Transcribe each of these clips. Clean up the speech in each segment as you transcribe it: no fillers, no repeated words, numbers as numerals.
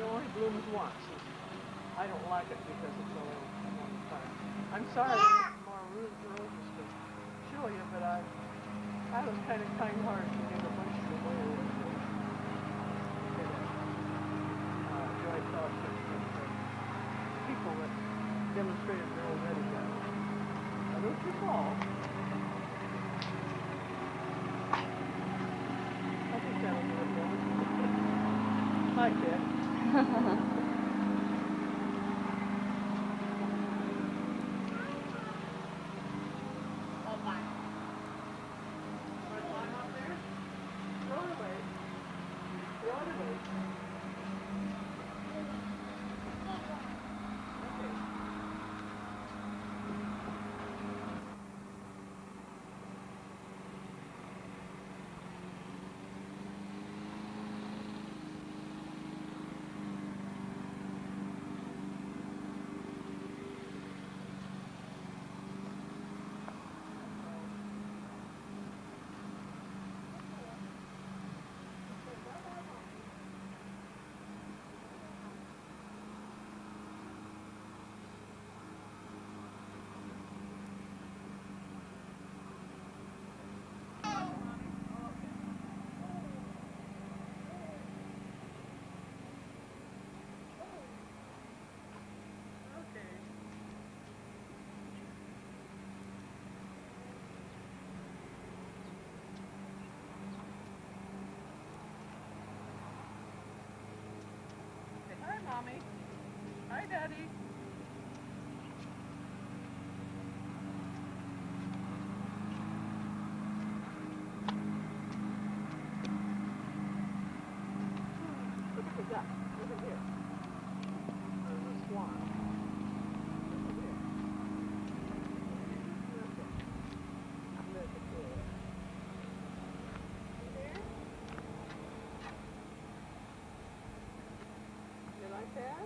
It only blooms once. I don't like it because it's only one time. I'm sorry I didn't get more roses to show you, but I was kind of kind-hearted to give a bunch of them away. Joint fellowship with people that demonstrated their own etiquette. Now, don't you fall. I think that'll do it, Bill. Hi, kid. Hi, Mommy. Hi, Daddy. Look at the duck. Look at here. There's a swan. Look at here. Look at there. There? You like that?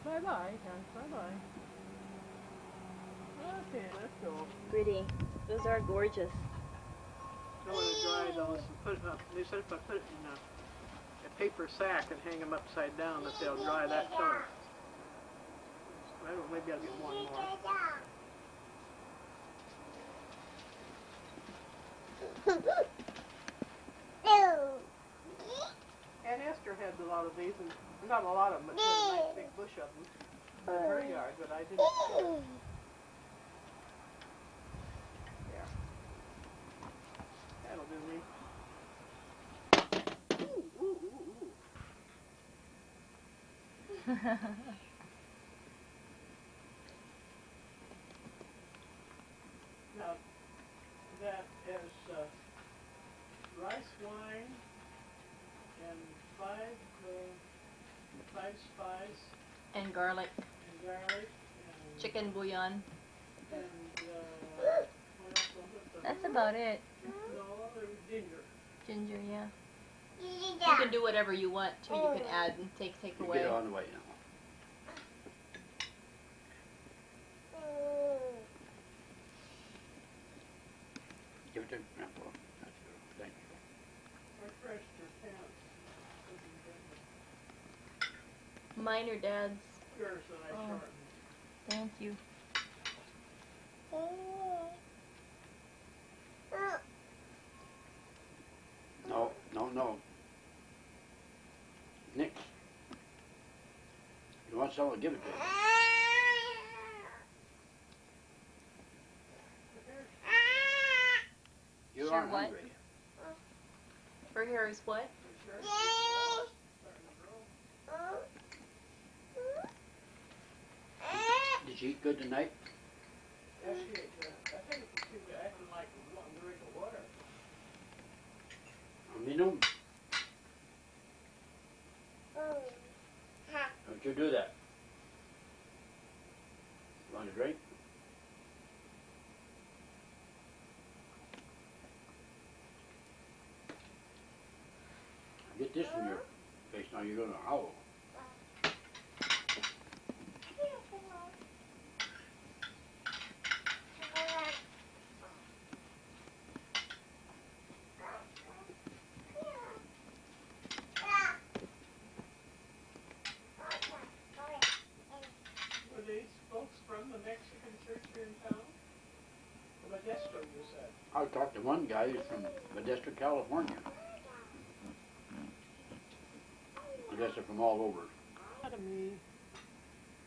Bye-bye, bye-bye. Okay, let's go. Pretty. Those are gorgeous. I want to dry those and put it up. They said if I put it in a paper sack and hang them upside down that they'll dry that color. I don't know, maybe I'll get one more. Aunt Esther had a lot of these, and not a lot of them, but she had a nice big bush of them in her yard, but I didn't. There. That'll do me. Ooh, ooh, ooh, ooh. Now, that is rice wine and five spice And garlic. and garlic and Chicken bouillon. and what else was it? That's about it. No, there was ginger. Ginger, yeah. You can do whatever you want too. You can add and take You away. get it on the way now. Give it to Grandpa. That's good. Thank you. I pressed your pants. Mine or Dad's. Yours that I Oh. shortened. Thank you. No, no, no. Nick. You want someone, give it to him. darn what? hungry. For Harry's what? Did you eat good tonight? Actually, I think she was acting like one drink of water. I mean, don't you do that. You want a drink? Get this in your face now, you're gonna howl. Were these folks from the Mexican church here in town? Modesto, you said. I talked to one guy who's from Modesto, California. I guess they're from all over. Not to me.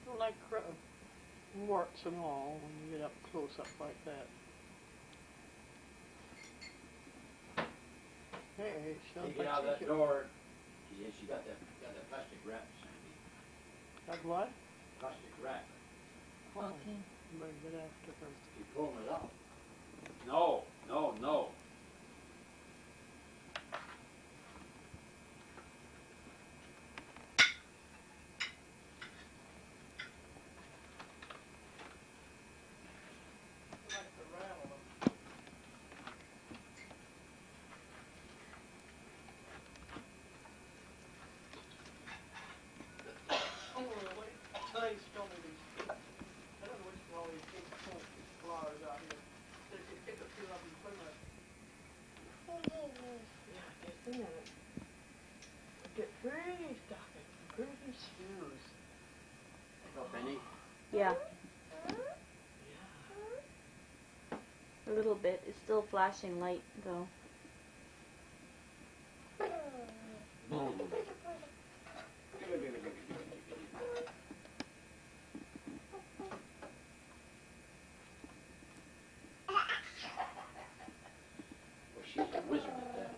Don't like warts and all when you get up close up like that. Hey, sounds Take it out of like that door. She got that plastic wrap, Sandy. That what? Plastic wrap. Oh, Okay. you better get after her. You pulling it out. No, no, no. I like to rattle them. Oh, wait. Nice, show me these. I don't know which one of these big flowers out here. If you pick a few of them, put them in. Yeah, just a minute. Get pretty stockings, pretty shoes. Oh, Penny. Yeah, Yeah. a little bit. It's still flashing light though. Well, she's a wizard at that.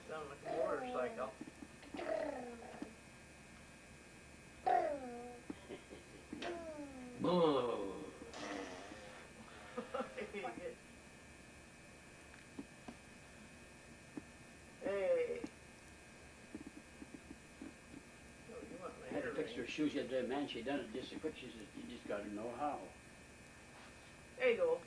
Sound like a motorcycle. Hey. Oh, you want I had to my fix her shoes the other day, man. She done it just so quick. She says, you just gotta know how. There you go.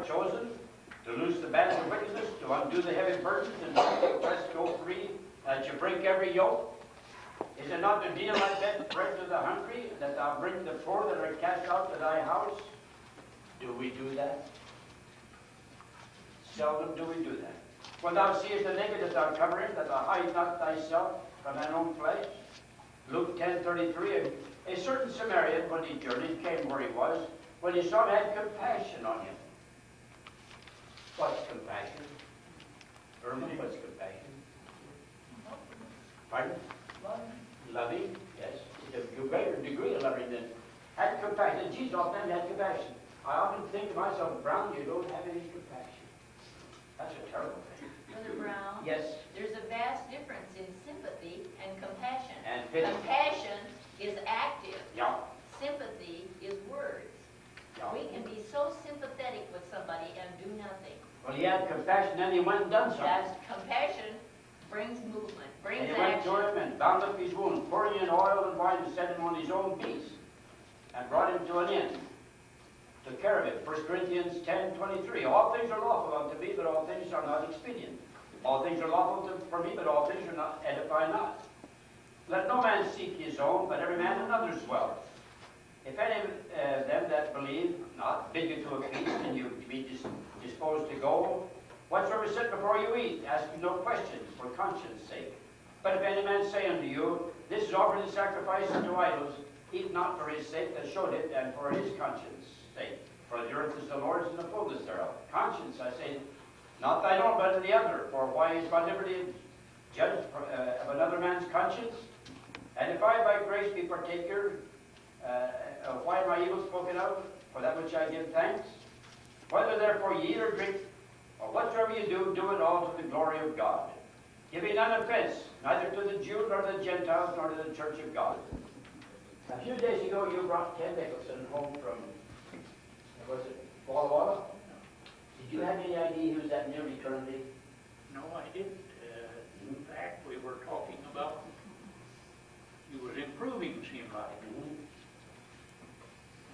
Chosen to loose the bands of wickedness, to undo the heavy burdens, and to make us go free, that you break every yoke? Is it not to deal like that bread to the hungry, that thou bring the poor that are cast out to thy house? Do we do that? Seldom do we do that. When thou seest the naked, thou coverest, that thou hide not thyself from thine own flesh. Luke 10:33. A certain Samaritan, when he journeyed, came where he was. When he saw him, had compassion on him. What's compassion? Irma, what's compassion? Pardon? Loving, yes. It's a greater degree of loving than had compassion. Jesus often had compassion. I often think to myself, Brown, you don't have any compassion. That's a terrible thing. Brother Brown, Yes. there's a vast difference in sympathy and compassion. And pity. Compassion is active. Yeah. Sympathy is words. Yeah. We can be so sympathetic with somebody and do nothing. Well, he had compassion, then he went and done something. That's compassion brings movement, brings And he went action. to him and bound up his wound, pouring in oil and wine, and set him on his own beast, and brought him to an end. Took care of it. 1 Corinthians 10:23. All things are lawful unto me, but all things are not expedient. All things are lawful for me, but all things are not edify not. Let no man seek his own, but every man another's wealth. If any of them that believe not bid you to a feast, and you be disposed to go, whatsoever sit before you eat, ask you no questions for conscience sake. But if any man say unto you, this is offered in sacrifice unto idols, eat not for his sake that showed it, and for his conscience sake. For the earth is the Lord's and the fullness thereof. Conscience, I say, not thine own, but of the other. For why is my liberty judged of another man's conscience? And if I by grace be partaker, why am I evil spoken of? For that which I give thanks. Whether therefore ye eat or drink, or whatsoever you do, do it all to the glory of God. Giving none offense, neither to the Jew nor to the Gentiles, nor to the church of God. A few days ago, you brought Ken Nicholson home from, was it Walla Walla? Did you have any idea he was that near eternity? No, I didn't. In fact, we were talking about he was improving, seemed like.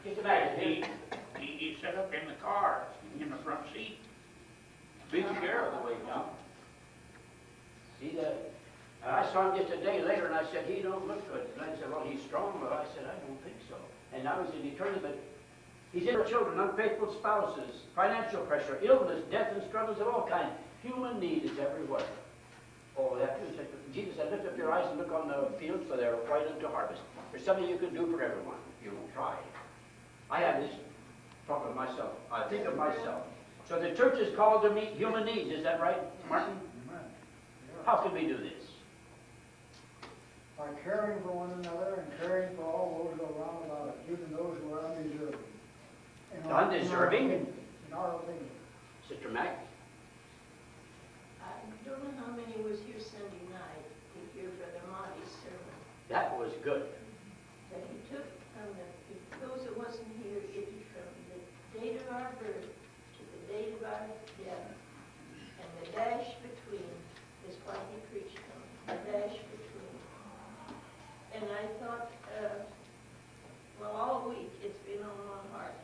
Just imagine. He sat up in the car, in the front seat. Big share of the way down. See that? I saw him just a day later, and I said, he don't look good. And I said, well, he's strong, but I said, I don't think so. And now he's in eternity, but he's in children, unfaithful spouses, financial pressure, illness, death, and struggles of all kinds. Human need is everywhere. Oh, that too. Jesus said, lift up your eyes and look on the fields, for they're white unto harvest. There's something you can do for everyone. You will try. I have this problem myself. I think of myself. So the church is called to meet human needs. Is that right, Martin? How can we do this? By caring for one another and caring for all those around about us, even those who are undeserving. Undeserving? In our opinion. Sister Mac? I don't know how many was here Sunday night to hear Brother Monty's sermon. That was good. That he took from those that wasn't here, it is from the date of our birth to the date of our death. And the dash between is what he preached from. The dash between. And I thought, well, all week it's been on my heart.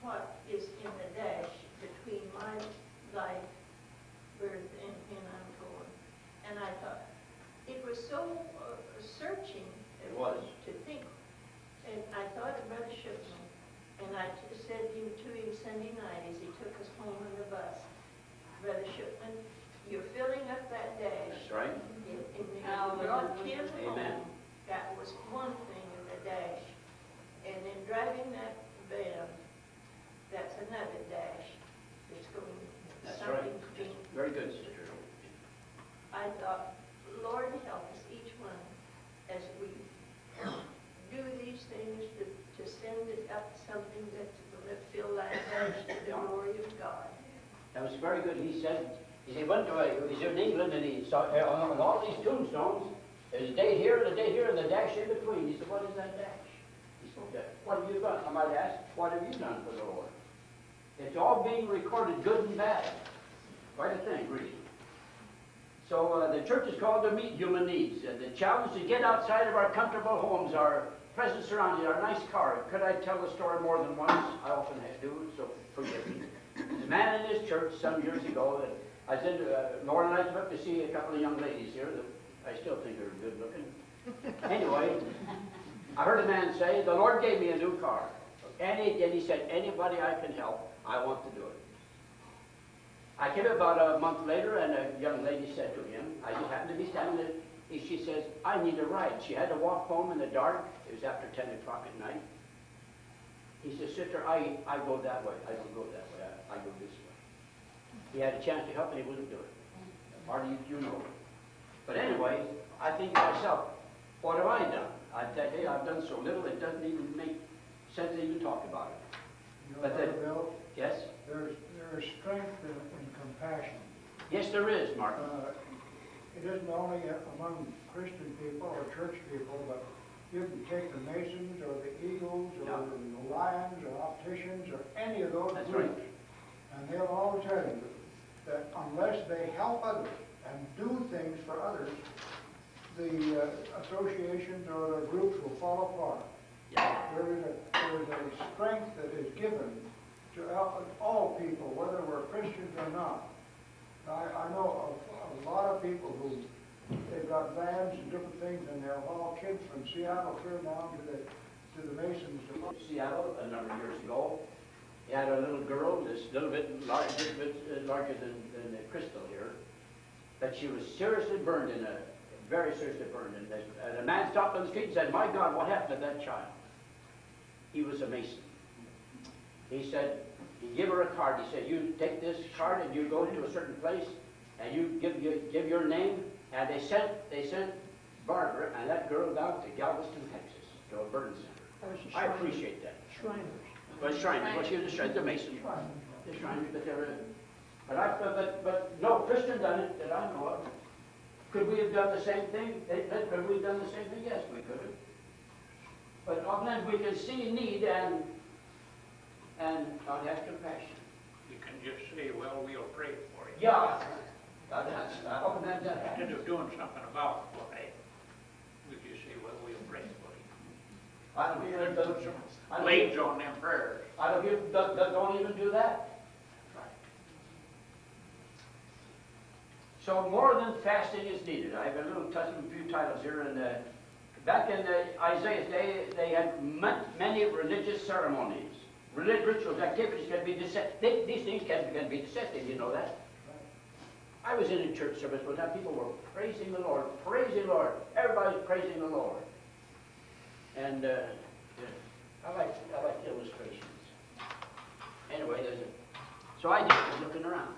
What is in the dash between my life, birth, and I'm going? And I thought, it was so searching. It was. To think. And I thought of Brother Shipman, and I said to him Sunday night as he took us home on the bus, Brother Shipman, you're filling up that dash. That's right. And you brought him Amen. home. That was one thing in the dash. And then driving that van, that's another dash. It's going, That's right. something's being. Very good, Sister. I thought, Lord, help us each one as we do these things to send it up something that's going to fill that dash to the glory of God. That was very good. He said, he went to he was in England, and he saw on all these tombstones, there's a date here and a date here and the dash in between. He said, what is that dash? He said, what have you done? I might ask, what have you done for the Lord? It's all being recorded, good and bad. Quite a thing, really. So the church is called to meet human needs. And the challenge to get outside of our comfortable homes, our present surroundings, our nice car. Could I tell the story more than once? I often do, so forgive me. There's a man in this church some years ago that I was in, Laura and I went up to see a couple of young ladies here that I still think are good looking. Anyway, I heard a man say, the Lord gave me a new car. And he said, anybody I can help, I want to do it. I came about a month later, and a young lady said to him, I just happened to be standing there, she says, I need a ride. She had to walk home in the dark. It was after 10 o'clock at night. He says, sister, I go that way. I don't go that way. I go this way. He had a chance to help, and he wouldn't do it. Marty, you know. But anyway, I think to myself, what have I done? I tell you, I've done so little, it doesn't even make sense to even talk about it. You know, But Brother Bill, Yes? there's strength in compassion. Yes, there is, Mark. It isn't only among Christian people or church people, but you can take the Masons or the Eagles or Yeah. the Lions or Opticians or any of those That's groups, right. and they'll all tell you that unless they help others and do things for others, the associations or the groups will fall apart. Yeah. There is a strength that is given to all people, whether we're Christians or not. I know a lot of people who, they've got vans and different things, and they'll haul kids from Seattle clear down to the Masons. Seattle, a number of years ago, he had a little girl, this little bit larger than the crystal here, but she was seriously burned very seriously burned. And a man stopped on the street and said, my God, what happened to that child? He was a Mason. He said, he gave her a card. He said, you take this card and you go to a certain place and you give your name. And they sent Barbara and that girl down to Galveston, Texas, to a burn center. I appreciate that. Shriners. Well, Shriners. Well, she was a Shriner. They're Mason. They're Shriners, but they're. But no Christian done it that I know of. Could we have done the same thing? Could we have done the same thing? Yes, we could have. But oftentimes we can see need and not have compassion. You can just say, well, we'll pray for you. Yeah. Oftentimes that happens. Instead of doing something about it, well, hey, we just say, well, we'll pray for you. I don't hear Put some legs on them prayers. I don't hear, don't even do that. So more than fasting is needed. I have a little touch of a few titles here. And back in Isaiah's day, they had many religious ceremonies. Rituals, activities can be deceptive. These things can be deceptive, you know that? I was in a church service one time. People were praising the Lord, praising the Lord. Everybody's praising the Lord. And I like illustrations. Anyway, so I just was looking around.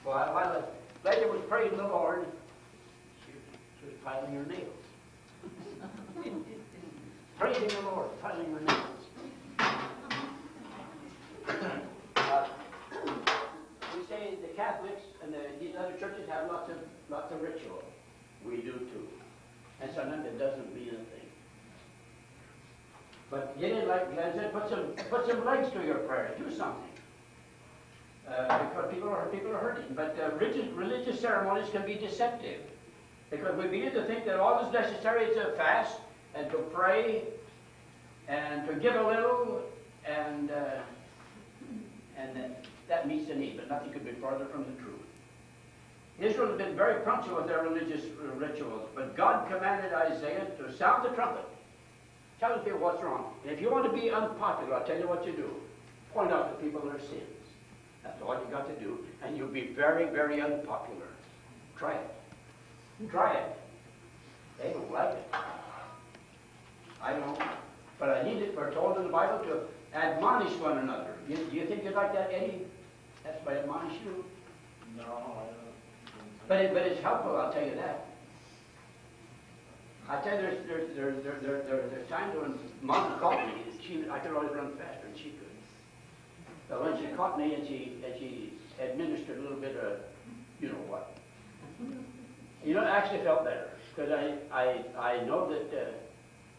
Well, while the lady was praising the Lord, she was piling her nails. Praising the Lord, piling her nails. We say the Catholics and these other churches have lots of ritual. We do too. And sometimes it doesn't mean a thing. But get in, like Glenn said, put some legs to your prayers. Do something. Because people are hurting. But religious ceremonies can be deceptive. Because we begin to think that all that's necessary is to fast and to pray and to give a little and that meets the need, but nothing could be farther from the truth. Israel has been very punctual with their religious rituals, but God commanded Isaiah to sound the trumpet. Tell the people what's wrong. And if you want to be unpopular, I'll tell you what you do. Point out to people their sins. That's all you got to do, and you'll be very, very unpopular. Try it. Try it. They don't like it. I don't. But I need it. We're told in the Bible to admonish one another. Do you think you'd like that, Eddie? That's by admonish you. No, I don't. But it's helpful, I'll tell you that. I tell you, there's times when Mom caught me. I could always run faster than she could. But when she caught me and she administered a little bit of, you know what. You know, it actually felt better because I know that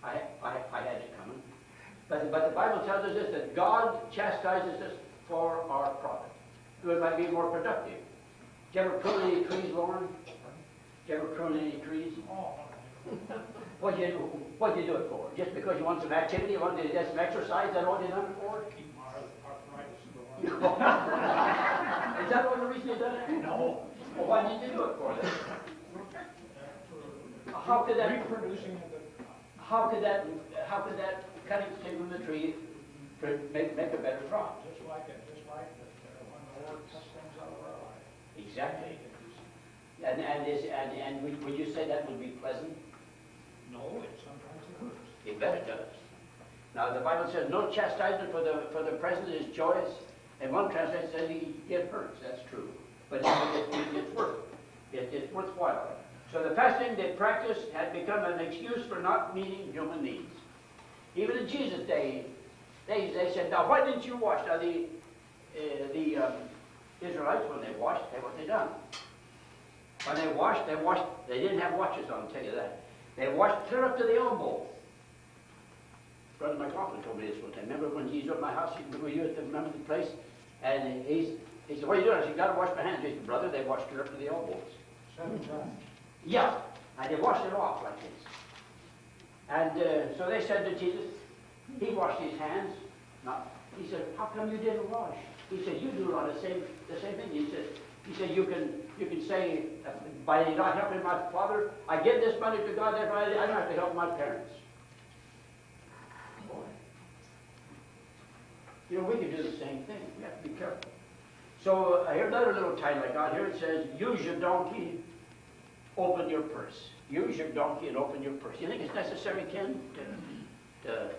I had it coming. But the Bible tells us this, that God chastises us for our profit. So it might be more productive. Did you ever prune any trees, Lauren? Did you ever prune any trees? What do you do it for? Just because you want some activity, you want to get some exercise, that's all you done it for? Keep my arthritis going. Is that one of the reason you done it? No. Well, why did you do it for then? How could that Reproducing the... How could that cutting stick from the tree make a better crop? Just like that, when Lord cuts things out of our life. Exactly. Would you say that would be pleasant? No, sometimes it hurts. You bet it does. Now, the Bible says, no chastisement for the present is joyous, and one translation says it hurts. That's true. But it's worthwhile. So the fasting they practiced had become an excuse for not meeting human needs. Even in Jesus' day, they said, now why didn't you wash? Now the Israelites, when they washed, what they done? When they washed, they didn't have watches on, I'll tell you that. They washed clear up to the elbow. Brother McLaughlin told me this one time. Remember when he was at my house, remember the place? And he said, what are you doing? I said, you got to wash my hands. He said, brother, they washed clear up to the elbows. 7 times. Yeah, and they washed it off like this. And so they said to Jesus, he washed his hands. No. He said, how come you didn't wash? He said, you do on the same thing. He said, you can say, by not helping my father, I give this money to God, therefore I don't have to help my parents. Boy. You know, we can do the same thing. We have to be careful. So here's another little title I got here. It says, use your donkey, open your purse. Use your donkey and open your purse. You think it's necessary, Ken, to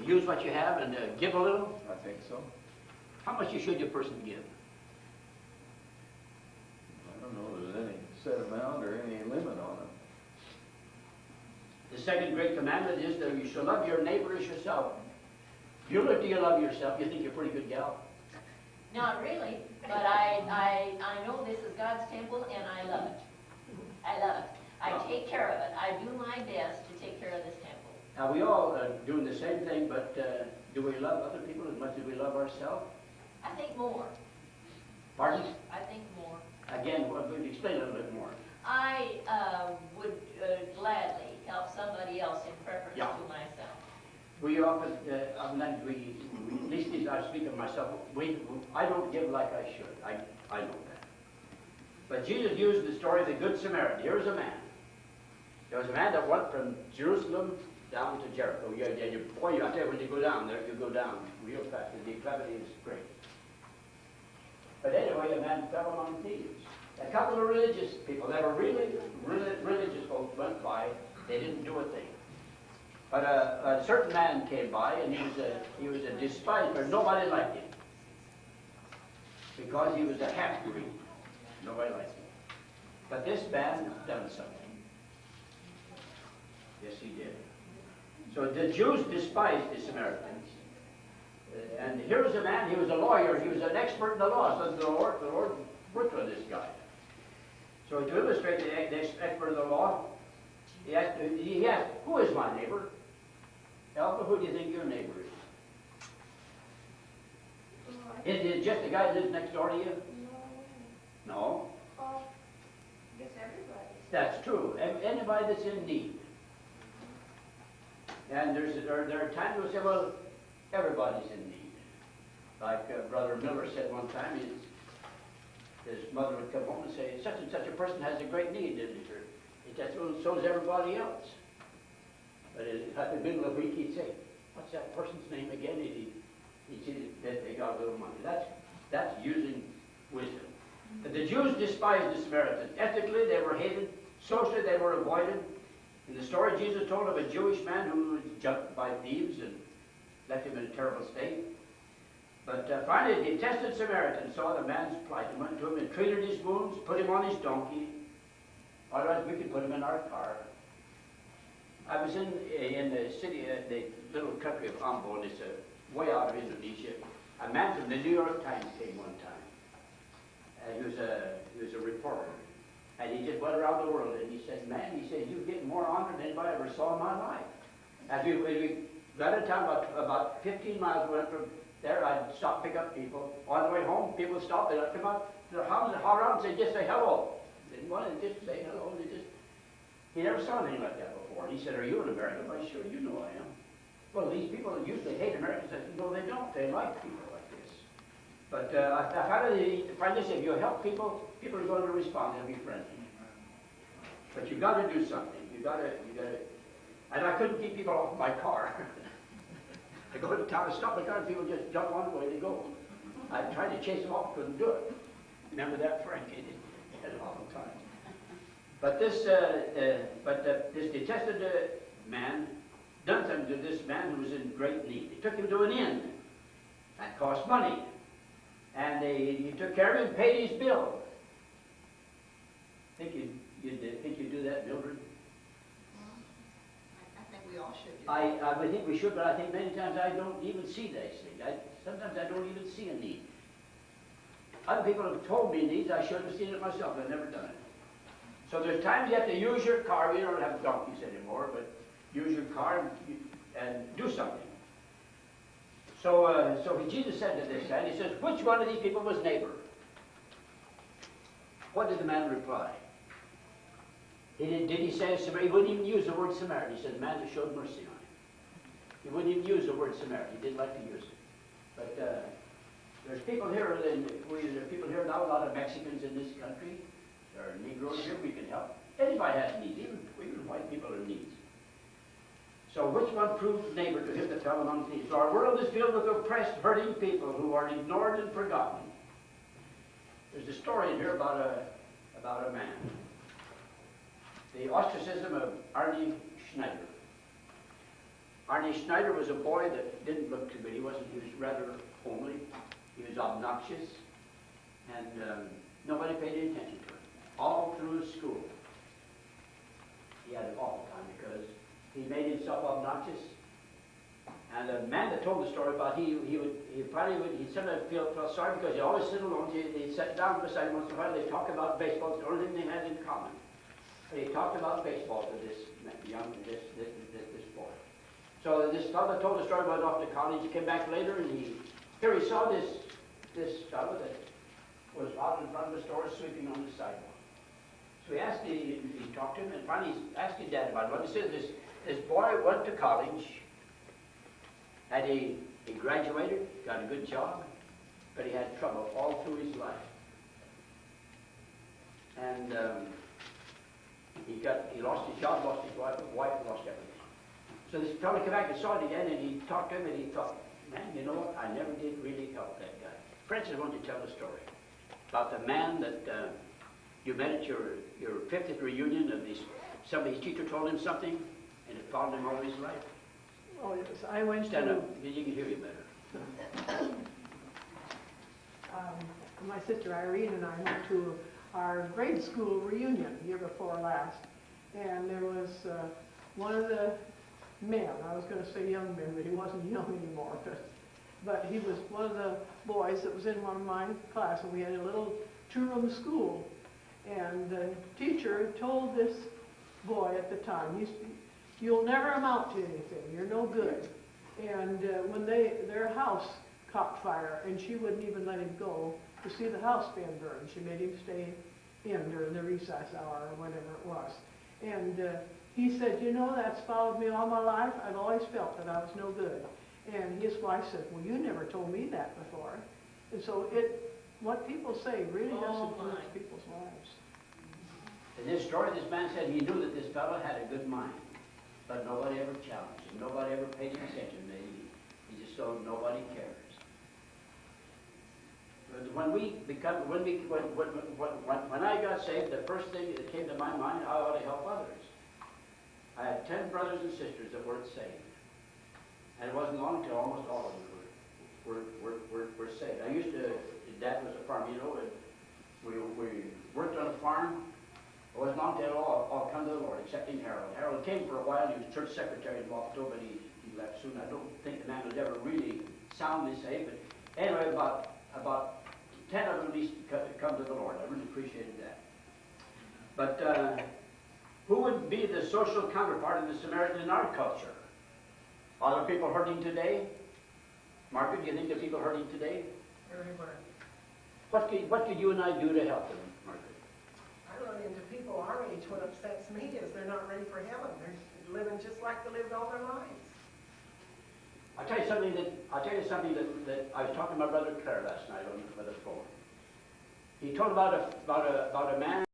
use what you have and give a little? I think so. How much should your person give? I don't know if there's any set amount or any limit on it. The second great commandment is that you shall love your neighbor as yourself. Do you love yourself? You think you're a pretty good gal? Not really, but I know this is God's temple and I love it. I love it. I take care of it. I do my best to take care of this temple. Now, we all are doing the same thing, but do we love other people as much as we love ourselves? I think more. Pardon? I think more. Again, explain a little bit more. I would gladly help somebody else in preference Yeah. to myself. We often, at least I speak of myself, I don't give like I should. I know that. But Jesus used the story of the Good Samaritan. Here's a man. There was a man that went from Jerusalem down to Jericho. Boy, I tell you, when you go down there, you go down real fast. The declivity is great. But anyway, a man fell among thieves. A couple of religious people, they were really religious folks, went by. They didn't do a thing. But a certain man came by, and he was a despised, or nobody liked him. Because he was a half-breed. Nobody liked him. But this man done something. Yes, he did. So the Jews despised the Samaritans. And here's a man, he was a lawyer, he was an expert in the law. So the Lord worked with this guy. So to illustrate the expert in the law, he asked, who is my neighbor? Alpha, who do you think your neighbor is? Is it just the guy that lives next door to you? No. I guess everybody. That's true. Anybody that's in need. And there are times we say, well, everybody's in need. Like Brother Miller said one time, his mother would come home and say, such and such a person has a great need, isn't it? So is everybody else. But at the middle of the week, he'd say, what's that person's name again? He'd see that they got a little money. That's using wisdom. But the Jews despised the Samaritans. Ethically, they were hated. Socially, they were avoided. In the story Jesus told of a Jewish man who was jumped by thieves and left him in a terrible state. But finally, the detested Samaritan saw the man's plight and went to him and treated his wounds, put him on his donkey. Otherwise, we could put him in our car. I was in the city, the little country of Ambon. It's way out of Indonesia. A man from the New York Times came one time. He was a reporter. And he just went around the world, and he said, man, he said, you get more honor than anybody I ever saw in my life. As we got a town about 15 miles, we went from there, I'd stop, pick up people. On the way home, people stopped, they'd come out to their houses and holler around and say, just say hello. Didn't want to just say hello, he never saw anything like that before. And he said, are you an American? Well, sure, you know I am. Well, these people usually hate Americans. I said, no, they don't. They like people like this. But I find this, if you help people, people are going to respond. They'll be friendly. But you've got to do something. You got to. And I couldn't keep people off my car. I go to town and stop my car, and people just jump on the way they go. I tried to chase him off, couldn't do it. Remember that, Frank? He had a long time. But this detested man done something to this man who was in great need. He took him to an inn. That cost money. And he took care of him, paid his bill. Think you'd do that, Mildred? I think we all should do I think we should, but I think many times I don't even see these things. Sometimes I don't even see a need. Other people have told me needs, I should have seen it myself, I've never done it. So there's times you have to use your car. You don't have donkeys anymore, but use your car and do something. So Jesus said to this man, he says, which one of these people was neighbor? What did the man reply? Did he say Samaritan? He wouldn't even use the word Samaritan. He said, the man that showed mercy on him. He wouldn't even use the word Samaritan. He didn't like to use it. But there's people here, there's people here now, a lot of Mexicans in this country. There are Negroes here, we can help. Anybody has needs, even white people have needs. So which one proved neighbor to him that fell among thieves? So our world is filled with oppressed, hurting people who are ignored and forgotten. There's a story in here about a man. The ostracism of Arnie Schneider. Arnie Schneider was a boy that didn't look too good. He was rather homely. He was obnoxious. And nobody paid any attention to him. All through school. He had an awful time because he made himself obnoxious. And the man that told the story about he sometimes felt sorry because he always sit alone. He sat down beside him once in a while. They talked about baseball. It's the only thing they had in common. But he talked about baseball to this boy. So this fellow told the story about off to college. He came back later and he saw this fellow that was out in front of the store sleeping on the sidewalk. So he talked to him, and finally he asked his dad about it. He said this boy went to college, he graduated, got a good job, but he had trouble all through his life. And he lost his job, lost his wife, lost everything. So this fellow came back and saw it again, and he talked to him, and he thought, man, you know what? I never did really help that guy. Francis, I want you to tell the story about the man that you met at your 50th reunion of these. Somebody's teacher told him something, and it followed him all his life. Oh, yes. I went Stand to... up. You can hear you better. My sister Irene and I went to our grade school reunion year before last. And there was one of the men, I was going to say young men, but he wasn't young anymore. But he was one of the boys that was in one of my classes. We had a little two-room school. And the teacher told this boy at the time, you'll never amount to anything. You're no good. And when their house caught fire, and she wouldn't even let him go to see the house being burned. She made him stay in during the recess hour or whatever it was. And he said, you know, that's followed me all my life. I've always felt that I was no good. And his wife said, well, you never told me that before. And so what people say really does influence people's lives. In this story, this man said he knew that this fellow had a good mind, but nobody ever challenged him. Nobody ever paid him attention. He just thought nobody cares. But when I got saved, the first thing that came to my mind, I ought to help others. I had 10 brothers and sisters that weren't saved, and it wasn't long until almost all of them were saved. Dad was a farmer, you know, and we worked on a farm. It wasn't long until all come to the Lord, excepting Harold. Harold came for a while. He was church secretary in Waldo, but he left soon. I don't think the man was ever really soundly saved. But anyway, about 10 of them at least come to the Lord. I really appreciated that. But who would be the social counterpart of the Samaritan in our culture? Are there people hurting today? Margaret, do you think there are people hurting today? Everywhere. What could you and I do to help them, Margaret? I run into people our age. What upsets me is they're not ready for heaven. They're living just like they lived all their lives. I'll tell you something that I was talking to my brother Claire last night on the phone. He told about a man